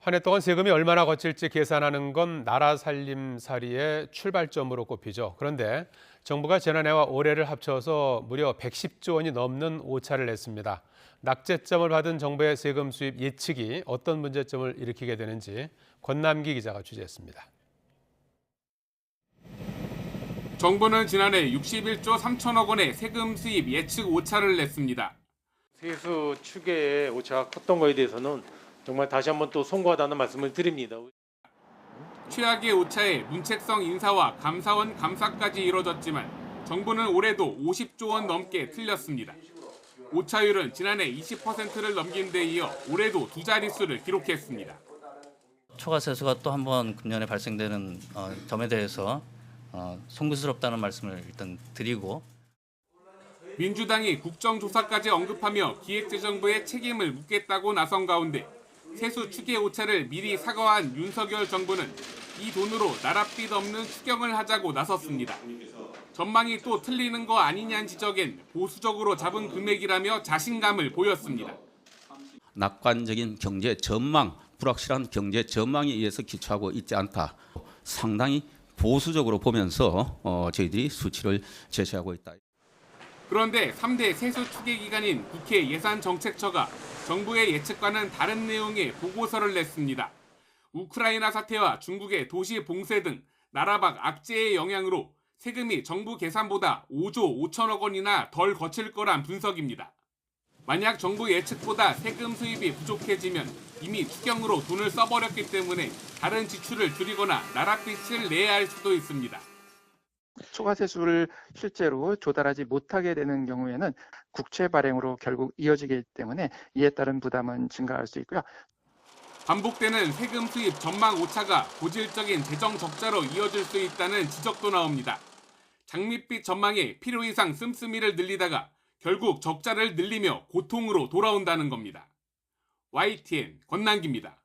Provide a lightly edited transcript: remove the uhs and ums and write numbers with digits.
한 해 동안 세금이 얼마나 거칠지 계산하는 건 나라 살림살이의 출발점으로 꼽히죠. 그런데 정부가 지난해와 올해를 합쳐서 무려 110조 원이 넘는 오차를 냈습니다. 낙제점을 받은 정부의 세금 수입 예측이 어떤 문제점을 일으키게 되는지 권남기 기자가 취재했습니다. 정부는 지난해 61조 3천억 원의 세금 수입 예측 오차를 냈습니다. 세수 추계의 오차가 컸던 거에 대해서는 정말 다시 한번 또 송구하다는 말씀을 드립니다. 최악의 오차에 문책성 인사와 감사원 감사까지 이뤄졌지만 정부는 올해도 50조 원 넘게 틀렸습니다. 오차율은 지난해 20%를 넘긴 데 이어 올해도 두 자릿수를 기록했습니다. 초과 세수가 또 한 번 금년에 발생되는 점에 대해서 송구스럽다는 말씀을 일단 드리고, 민주당이 국정조사까지 언급하며 기획재정부에 책임을 묻겠다고 나선 가운데 세수 추계 오차를 미리 사과한 윤석열 정부는 이 돈으로 나랏빚 없는 추경을 하자고 나섰습니다. 전망이 또 틀리는 거 아니냐는 지적엔 보수적으로 잡은 금액이라며 자신감을 보였습니다. 낙관적인 경제 전망, 불확실한 경제 전망에 의해서 기초하고 있지 않다. 상당히 보수적으로 보면서 저희들이 수치를 제시하고 있다. 그런데 3대 세수 추계 기관인 국회 예산정책처가 정부의 예측과는 다른 내용의 보고서를 냈습니다. 우크라이나 사태와 중국의 도시 봉쇄 등 나라 밖 악재의 영향으로 세금이 정부 계산보다 5조 5천억 원이나 덜 거칠 거란 분석입니다. 만약 정부 예측보다 세금 수입이 부족해지면 이미 추경으로 돈을 써버렸기 때문에 다른 지출을 줄이거나 나랏빚을 내야 할 수도 있습니다. 초과 세수를 실제로 조달하지 못하게 되는 경우에는 국채 발행으로 결국 이어지기 때문에 이에 따른 부담은 증가할 수 있고요. 반복되는 세금 수입 전망 오차가 고질적인 재정 적자로 이어질 수 있다는 지적도 나옵니다. 장밋빛 전망에 필요 이상 씀씀이를 늘리다가 결국 적자를 늘리며 고통으로 돌아온다는 겁니다. YTN 권남기입니다.